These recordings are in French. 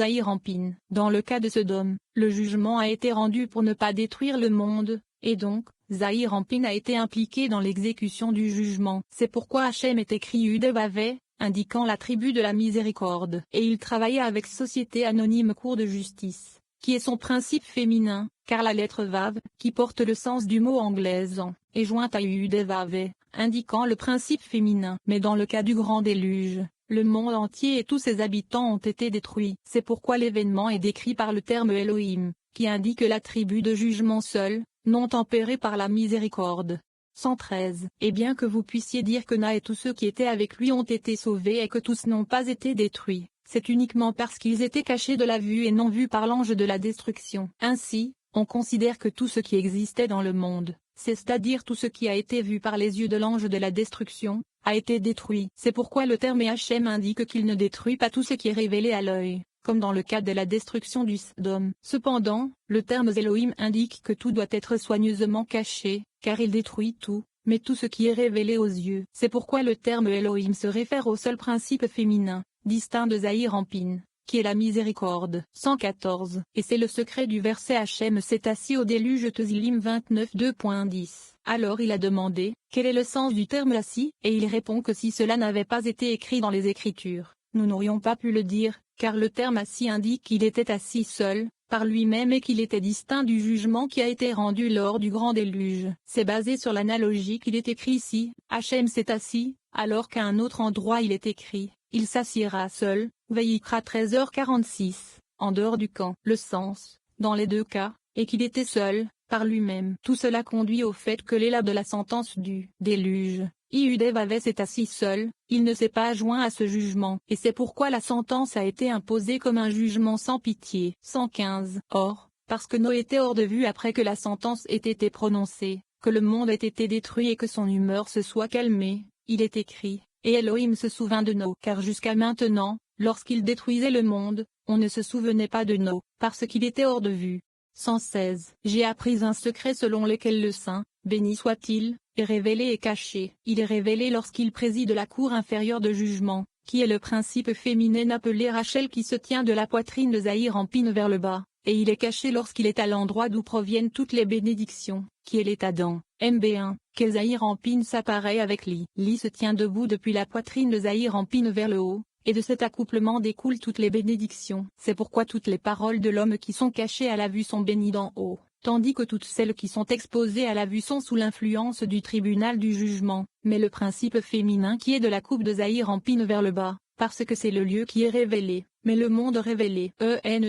Zahir Ampine. Dans le cas de Sodome, le jugement a été rendu pour ne pas détruire le monde, et donc, Zahir Ampine a été impliqué dans l'exécution du jugement. C'est pourquoi Hachem est écrit Udevave, indiquant la tribu de la miséricorde. Et il travaillait avec Société Anonyme Cour de Justice, qui est son principe féminin, car la lettre Vav, qui porte le sens du mot anglaise en, est jointe à Udevave, indiquant le principe féminin. Mais dans le cas du grand déluge, le monde entier et tous ses habitants ont été détruits. C'est pourquoi l'événement est décrit par le terme Elohim, qui indique l'attribut de jugement seul, non tempéré par la miséricorde. 113. Et bien que vous puissiez dire que Na et tous ceux qui étaient avec lui ont été sauvés et que tous n'ont pas été détruits, c'est uniquement parce qu'ils étaient cachés de la vue et non vus par l'ange de la destruction. Ainsi, on considère que tout ce qui existait dans le monde, c'est-à-dire tout ce qui a été vu par les yeux de l'ange de la destruction, a été détruit. C'est pourquoi le terme Hachem indique qu'il ne détruit pas tout ce qui est révélé à l'œil, comme dans le cas de la destruction du Sodome. Cependant, le terme Elohim indique que tout doit être soigneusement caché, car il détruit tout, mais tout ce qui est révélé aux yeux. C'est pourquoi le terme Elohim se réfère au seul principe féminin, distinct de Zahir Ampine, qui est la miséricorde. 114. Et c'est le secret du verset Hachem s'est assis au déluge Tesilim 29 2.10. Alors il a demandé, quel est le sens du terme assis, et il répond que si cela n'avait pas été écrit dans les Écritures, nous n'aurions pas pu le dire, car le terme assis indique qu'il était assis seul, par lui-même et qu'il était distinct du jugement qui a été rendu lors du grand déluge. C'est basé sur l'analogie qu'il est écrit ici, Hachem s'est assis, alors qu'à un autre endroit il est écrit, il s'assiera seul, Vayikra 13h46, en dehors du camp. Le sens, dans les deux cas, est qu'il était seul, par lui-même. Tout cela conduit au fait que l'élab de la sentence du déluge, Iudevave s'est assis seul, il ne s'est pas joint à ce jugement. Et c'est pourquoi la sentence a été imposée comme un jugement sans pitié. 115. Or, parce que Noé était hors de vue après que la sentence ait été prononcée, que le monde ait été détruit et que son humeur se soit calmée, il est écrit, et Elohim se souvint de Noé. Car jusqu'à maintenant, lorsqu'il détruisait le monde, on ne se souvenait pas de Noé, parce qu'il était hors de vue. 116. J'ai appris un secret selon lequel le Saint, béni soit-il, est révélé et caché. Il est révélé lorsqu'il préside la cour inférieure de jugement, qui est le principe féminin appelé Rachel qui se tient de la poitrine de Zahir Ampine vers le bas, et il est caché lorsqu'il est à l'endroit d'où proviennent toutes les bénédictions, qui est l'état d'Adam. MB1, que Zahir Ampine s'apparaît avec Li. Li se tient debout depuis la poitrine de Zahir Ampine vers le haut, et de cet accouplement découlent toutes les bénédictions. C'est pourquoi toutes les paroles de l'homme qui sont cachées à la vue sont bénies d'en haut, tandis que toutes celles qui sont exposées à la vue sont sous l'influence du tribunal du jugement. Mais le principe féminin qui est de la coupe de Zahir Ampine vers le bas, parce que c'est le lieu qui est révélé, mais le monde révélé.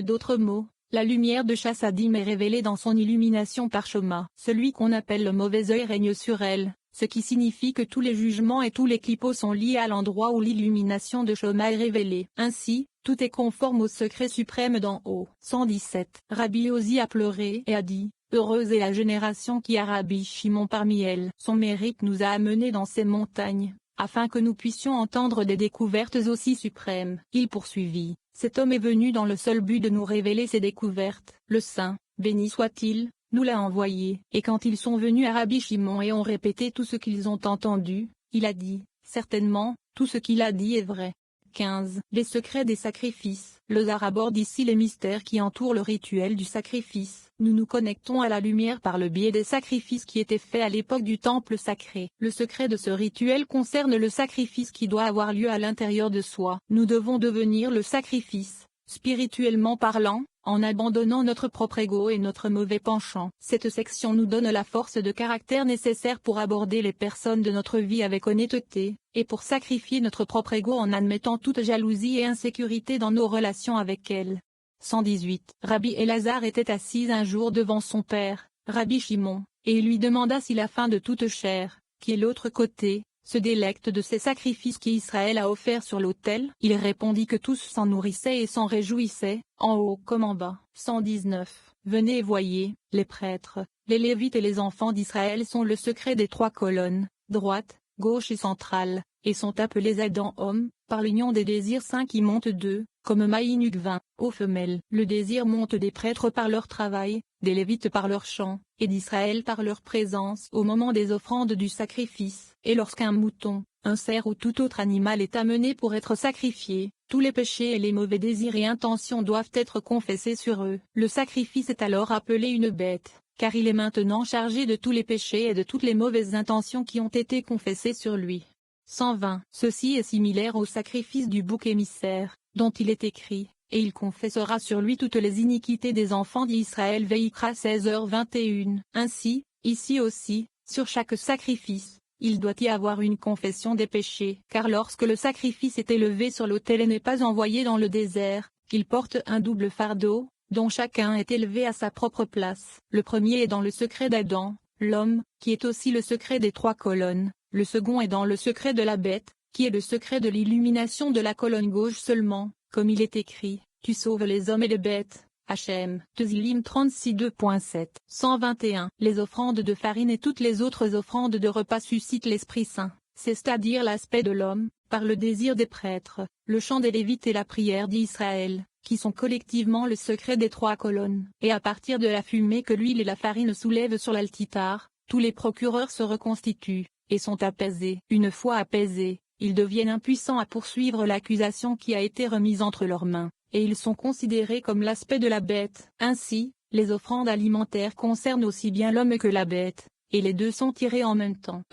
D'autres mots, la lumière de Chassadim est révélée dans son illumination par Shoma. Celui qu'on appelle le mauvais œil règne sur elle, ce qui signifie que tous les jugements et tous les clipots sont liés à l'endroit où l'illumination de Shoma est révélée. Ainsi, tout est conforme au secret suprême d'en haut. 117. Rabbi Ozi a pleuré et a dit, heureuse est la génération qui a Rabbi Shimon parmi elles. Son mérite nous a amenés dans ces montagnes, afin que nous puissions entendre des découvertes aussi suprêmes. Il poursuivit, cet homme est venu dans le seul but de nous révéler ses découvertes. Le Saint, béni soit-il, nous l'a envoyé. Et quand ils sont venus à Rabbi Shimon et ont répété tout ce qu'ils ont entendu, il a dit, certainement, tout ce qu'il a dit est vrai. 15. Les secrets des sacrifices. Le Zohar aborde ici les mystères qui entourent le rituel du sacrifice. Nous nous connectons à la lumière par le biais des sacrifices qui étaient faits à l'époque du temple sacré. Le secret de ce rituel concerne le sacrifice qui doit avoir lieu à l'intérieur de soi. Nous devons devenir le sacrifice, spirituellement parlant, en abandonnant notre propre ego et notre mauvais penchant. Cette section nous donne la force de caractère nécessaire pour aborder les personnes de notre vie avec honnêteté, et pour sacrifier notre propre ego en admettant toute jalousie et insécurité dans nos relations avec elles. 118. Rabbi Elazar était assis un jour devant son père, Rabbi Shimon, et il lui demanda si la faim de toute chair, qui est l'autre côté, se délecte de ces sacrifices qu'Israël a offerts sur l'autel. Il répondit que tous s'en nourrissaient et s'en réjouissaient, en haut comme en bas. 119. Venez et voyez, les prêtres, les Lévites et les enfants d'Israël sont le secret des trois colonnes, droite, gauche et centrale, et sont appelés Adam-homme, par l'union des désirs saints qui montent d'eux, comme Maïnuk 20, aux femelles. Le désir monte des prêtres par leur travail, des Lévites par leur chant, et d'Israël par leur présence au moment des offrandes du sacrifice. et lorsqu'un mouton, un cerf ou tout autre animal est amené pour être sacrifié, tous les péchés et les mauvais désirs et intentions doivent être confessés sur eux. Le sacrifice est alors appelé une bête, car il est maintenant chargé de tous les péchés et de toutes les mauvaises intentions qui ont été confessées sur lui. 120. Ceci est similaire au sacrifice du bouc émissaire, dont il est écrit, et il confessera sur lui toutes les iniquités des enfants d'Israël. Veïkra 16h21. Ainsi, ici aussi, sur chaque sacrifice, il doit y avoir une confession des péchés. Car lorsque le sacrifice est élevé sur l'autel et n'est pas envoyé dans le désert, il porte un double fardeau, dont chacun est élevé à sa propre place. Le premier est dans le secret d'Adam, l'homme, qui est aussi le secret des 3 colonnes. Le second est dans le secret de la bête, qui est le secret de l'illumination de la colonne gauche seulement, comme il est écrit, tu sauves les hommes et les bêtes. Hachem, Tzilim 36 2.7. 121. Les offrandes de farine et toutes les autres offrandes de repas suscitent l'Esprit Saint, c'est-à-dire l'aspect de l'homme, par le désir des prêtres, le chant des Lévites et la prière d'Israël, qui sont collectivement le secret des 3 colonnes. Et à partir de la fumée que l'huile et la farine soulèvent sur l'altitar, tous les procureurs se reconstituent, et sont apaisés. Une fois apaisés, ils deviennent impuissants à poursuivre l'accusation qui a été remise entre leurs mains, et ils sont considérés comme l'aspect de la bête. Ainsi, les offrandes alimentaires concernent aussi bien l'homme que la bête, et les deux sont tirés en même temps.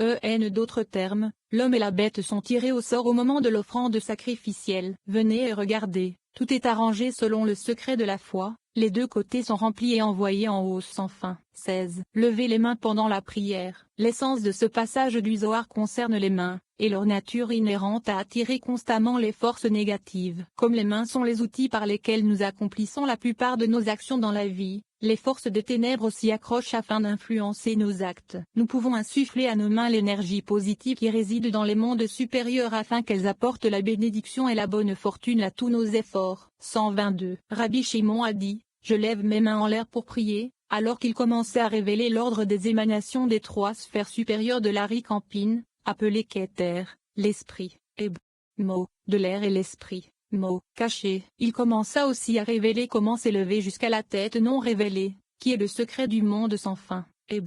D'autres termes, l'homme et la bête sont tirés au sort au moment de l'offrande sacrificielle. Venez et regardez, tout est arrangé selon le secret de la foi, les 2 côtés sont remplis et envoyés en hausse sans fin. 16. Levez les mains pendant la prière. L'essence de ce passage du Zohar concerne les mains, et leur nature inhérente à attirer constamment les forces négatives. Comme les mains sont les outils par lesquels nous accomplissons la plupart de nos actions dans la vie, les forces des ténèbres s'y accrochent afin d'influencer nos actes. Nous pouvons insuffler à nos mains l'énergie positive qui réside dans les mondes supérieurs afin qu'elles apportent la bénédiction et la bonne fortune à tous nos efforts. 122. Rabbi Shimon a dit, je lève mes mains en l'air pour prier, alors qu'il commençait à révéler l'ordre des émanations des 3 sphères supérieures de l'Ari-Campine, appelé Keter, l'esprit, et mot, de l'air et l'esprit, mot, caché. Il commença aussi à révéler comment s'élever jusqu'à la tête non révélée, qui est le secret du monde sans fin, et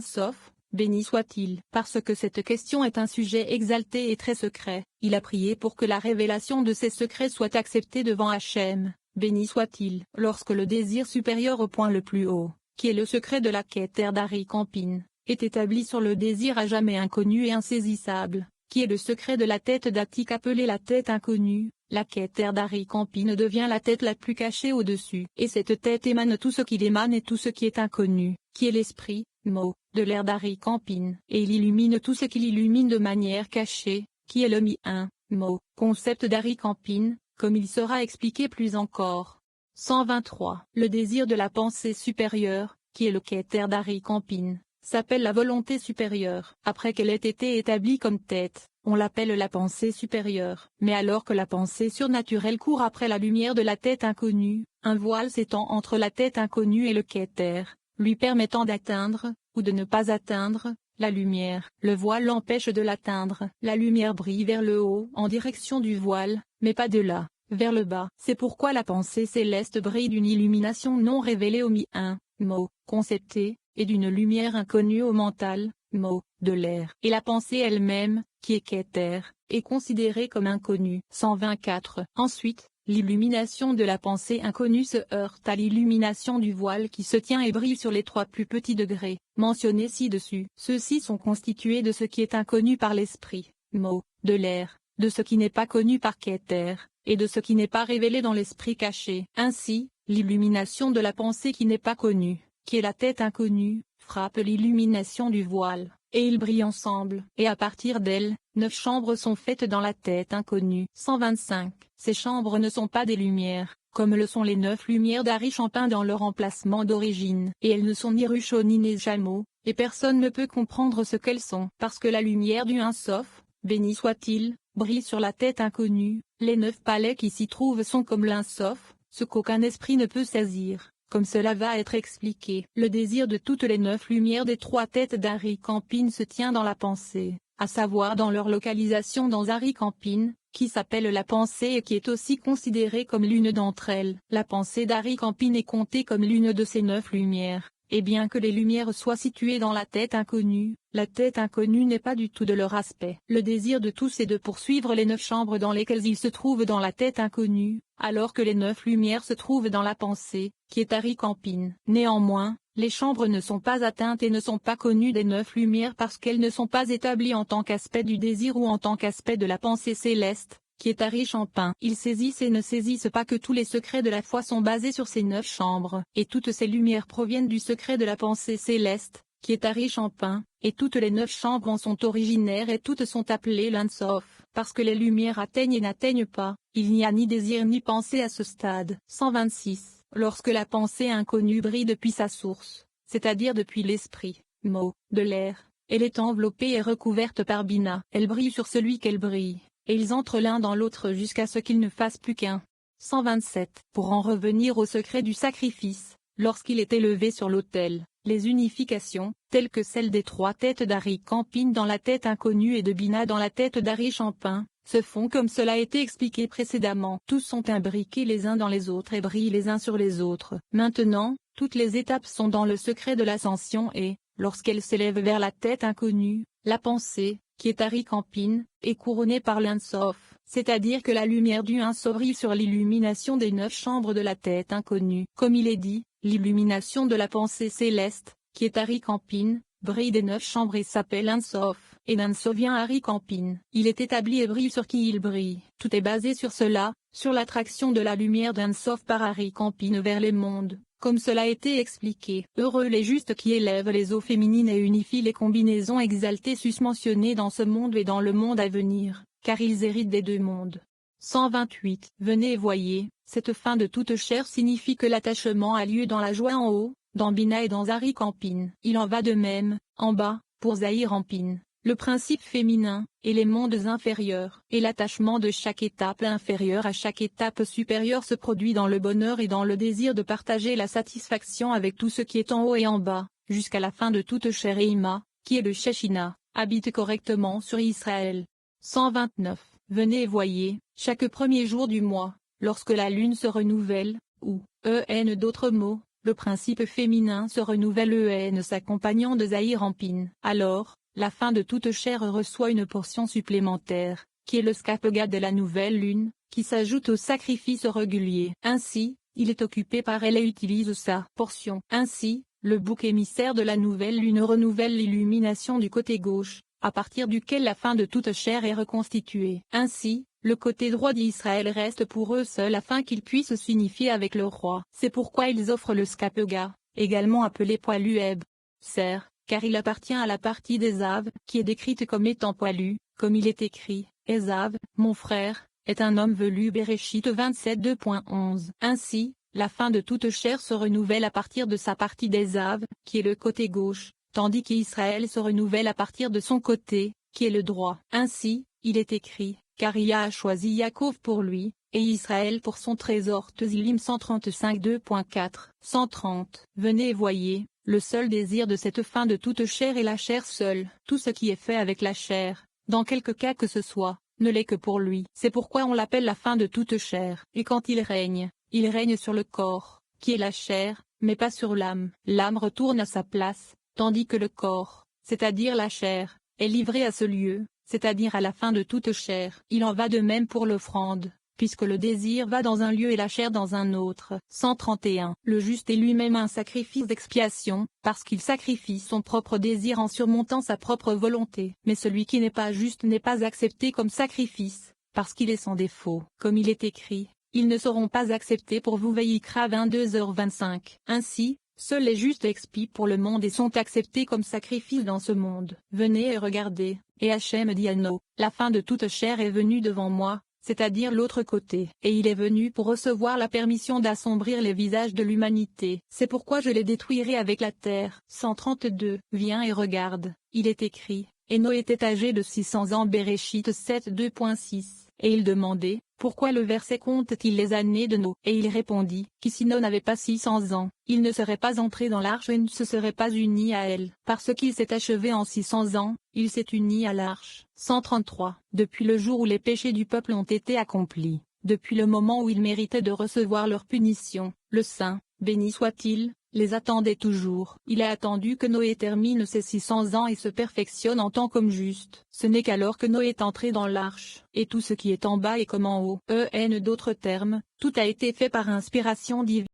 sauf, béni soit-il. Parce que cette question est un sujet exalté et très secret, il a prié pour que la révélation de ces secrets soit acceptée devant Hachem, béni soit-il. Lorsque le désir supérieur au point le plus haut, qui est le secret de la Keter d'Ari-Campine, est établi sur le désir à jamais inconnu et insaisissable, qui est le secret de la tête d'Attik appelée la tête inconnue, la Keter d'Ari-Campine devient la tête la plus cachée au-dessus. Et cette tête émane tout ce qui l'émane et tout ce qui est inconnu, qui est l'esprit, mot, de l'air d'Ari-Campine. Et il illumine tout ce qui l'illumine de manière cachée, qui est le mi-un, mot, concept d'Ari-Campine, comme il sera expliqué plus encore. 123. Le désir de la pensée supérieure, qui est le Keter d'Ari-Campine, s'appelle la volonté supérieure. Après qu'elle ait été établie comme tête, on l'appelle la pensée supérieure. Mais alors que la pensée surnaturelle court après la lumière de la tête inconnue, un voile s'étend entre la tête inconnue et le Keter, lui permettant d'atteindre, ou de ne pas atteindre, la lumière. Le voile l'empêche de l'atteindre. La lumière brille vers le haut en direction du voile, mais pas de là, vers le bas. C'est pourquoi la pensée céleste brille d'une illumination non révélée au mi-un, mot, concepté, et d'une lumière inconnue au mental, mot, de l'air. Et la pensée elle-même, qui est Keter, est considérée comme inconnue. 124. Ensuite, l'illumination de la pensée inconnue se heurte à l'illumination du voile qui se tient et brille sur les 3 plus petits degrés, mentionnés ci-dessus. Ceux-ci sont constitués de ce qui est inconnu par l'esprit, mot, de l'air, de ce qui n'est pas connu par Keter, et de ce qui n'est pas révélé dans l'esprit caché. Ainsi, l'illumination de la pensée qui n'est pas connue, qui est la tête inconnue, frappe l'illumination du voile, et ils brillent ensemble. Et à partir d'elle, 9 chambres sont faites dans la tête inconnue. 125. Ces chambres ne sont pas des lumières, comme le sont les 9 lumières d'Ari-Campine dans leur emplacement d'origine. Et elles ne sont ni Ruchot ni Nejamo, et personne ne peut comprendre ce qu'elles sont. Parce que la lumière du Un Sof, béni soit-il, brille sur la tête inconnue, les 9 palais qui s'y trouvent sont comme l'Un Sof, ce qu'aucun esprit ne peut saisir. Comme cela va être expliqué, le désir de toutes les 9 lumières des 3 têtes d'Ari-Campine se tient dans la pensée, à savoir dans leur localisation dans Ari-Campine, qui s'appelle la pensée et qui est aussi considérée comme l'une d'entre elles. La pensée d'Ari-Campine est comptée comme l'une de ces 9 lumières, et bien que les lumières soient situées dans la tête inconnue, la tête inconnue n'est pas du tout de leur aspect. Le désir de tous est de poursuivre les 9 chambres dans lesquelles ils se trouvent dans la tête inconnue, alors que les 9 lumières se trouvent dans la pensée, qui est Aricampine. Néanmoins, les chambres ne sont pas atteintes et ne sont pas connues des 9 lumières parce qu'elles ne sont pas établies en tant qu'aspect du désir ou en tant qu'aspect de la pensée céleste, qui est Arichampin. Ils saisissent et ne saisissent pas que tous les secrets de la foi sont basés sur ces 9 chambres, et toutes ces lumières proviennent du secret de la pensée céleste, qui est Arichampin, et toutes les 9 chambres en sont originaires et toutes sont appelées l'Un-Sof. Parce que les lumières atteignent et n'atteignent pas, il n'y a ni désir ni pensée à ce stade. 126. Lorsque la pensée inconnue brille depuis sa source, c'est-à-dire depuis l'esprit, mot, de l'air, elle est enveloppée et recouverte par Bina. Elle brille sur celui qu'elle brille, et ils entrent l'un dans l'autre jusqu'à ce qu'ils ne fassent plus qu'un. 127. Pour en revenir au secret du sacrifice, lorsqu'il est élevé sur l'autel, les unifications, telles que celles des 3 têtes d'Aricampine dans la tête inconnue et de Bina dans la tête d'Arichampin, se font comme cela a été expliqué précédemment. Tous sont imbriqués les uns dans les autres et brillent les uns sur les autres. Maintenant, toutes les étapes sont dans le secret de l'ascension et, lorsqu'elle s'élève vers la tête inconnue, la pensée, qui est Aricampine, est couronnée par l'Un-Sof, c'est-à-dire que la lumière du Un-Sof brille sur l'illumination des 9 chambres de la tête inconnue. Comme il est dit, l'illumination de la pensée céleste, qui est Aricampine, brille des 9 chambres et s'appelle Un-Sof, et d'Un-Sof vient Aricampine. Il est établi et brille sur qui il brille. Tout est basé sur cela, sur l'attraction de la lumière d'Un-Sof par Aricampine vers les mondes. Comme cela a été expliqué. Heureux les justes qui élèvent les eaux féminines et unifient les combinaisons exaltées susmentionnées dans ce monde et dans le monde à venir, car ils héritent des 2 mondes. 128. Venez et voyez, cette fin de toute chair signifie que l'attachement a lieu dans la joie en haut, dans Bina et dans Aricampine. Il en va de même, en bas, pour Zahir-Ampine. Le principe féminin, et les mondes inférieurs, et l'attachement de chaque étape inférieure à chaque étape supérieure se produit dans le bonheur et dans le désir de partager la satisfaction avec tout ce qui est en haut et en bas, jusqu'à la fin de toute chair et Ima, qui est le Shechina, habite correctement sur Israël. 129. Venez et voyez, chaque premier jour du mois, lorsque la lune se renouvelle, ou, d'autres mots, le principe féminin se renouvelle s'accompagnant de Zahir-Ampine. Alors, la fin de toute chair reçoit une portion supplémentaire, qui est le scapega de la nouvelle lune, qui s'ajoute au sacrifice régulier. Ainsi, il est occupé par elle et utilise sa portion. Ainsi, le bouc émissaire de la nouvelle lune renouvelle l'illumination du côté gauche, à partir duquel la fin de toute chair est reconstituée. Ainsi, le côté droit d'Israël reste pour eux seuls afin qu'ils puissent s'unifier avec le roi. C'est pourquoi ils offrent le scapega, également appelé poilu Ser, car il appartient à la partie d'Ésav, qui est décrite comme étant poilu, comme il est écrit, Ésav, mon frère, est un homme velu. Béréchit 27 2.11. Ainsi, la fin de toute chair se renouvelle à partir de sa partie d'Ésav, qui est le côté gauche, tandis qu'Israël se renouvelle à partir de son côté, qui est le droit. Ainsi, il est écrit, car Yah a choisi Yaakov pour lui, et Israël pour son trésor. Tezillim 135 2.4. 130. Venez et voyez, le seul désir de cette fin de toute chair est la chair seule. Tout ce qui est fait avec la chair, dans quelque cas que ce soit, ne l'est que pour lui. C'est pourquoi on l'appelle la fin de toute chair. Et quand il règne sur le corps, qui est la chair, mais pas sur l'âme. L'âme retourne à sa place, tandis que le corps, c'est-à-dire la chair, est livré à ce lieu, c'est-à-dire à la fin de toute chair. Il en va de même pour l'offrande, puisque le désir va dans un lieu et la chair dans un autre. 131. Le juste est lui-même un sacrifice d'expiation, parce qu'il sacrifie son propre désir en surmontant sa propre volonté. Mais celui qui n'est pas juste n'est pas accepté comme sacrifice, parce qu'il est sans défaut. Comme il est écrit, ils ne seront pas acceptés pour vous. Vayikra 22h25. Ainsi, seuls les justes expient pour le monde et sont acceptés comme sacrifice dans ce monde. Venez et regardez, et Hachem dit à Noé, la fin de toute chair est venue devant moi, c'est-à-dire l'autre côté, et il est venu pour recevoir la permission d'assombrir les visages de l'humanité. C'est pourquoi je les détruirai avec la terre. 132. Viens et regarde, il est écrit, et Noé était âgé de 600 ans. Béréchit 7 2.6. Et il demandait, pourquoi le verset compte-t-il les années de Noé? Et il répondit, qui si Noé n'avait pas 600 ans, il ne serait pas entré dans l'arche et ne se serait pas uni à elle. Parce qu'il s'est achevé en 600 ans, il s'est uni à l'arche. 133. Depuis le jour où les péchés du peuple ont été accomplis, depuis le moment où ils méritaient de recevoir leur punition, le Saint, béni soit-il, les attendait toujours. Il a attendu que Noé termine ses 600 ans et se perfectionne en tant qu'homme juste. Ce n'est qu'alors que Noé est entré dans l'arche, et tout ce qui est en bas est comme en haut. D'autres termes, tout a été fait par inspiration divine.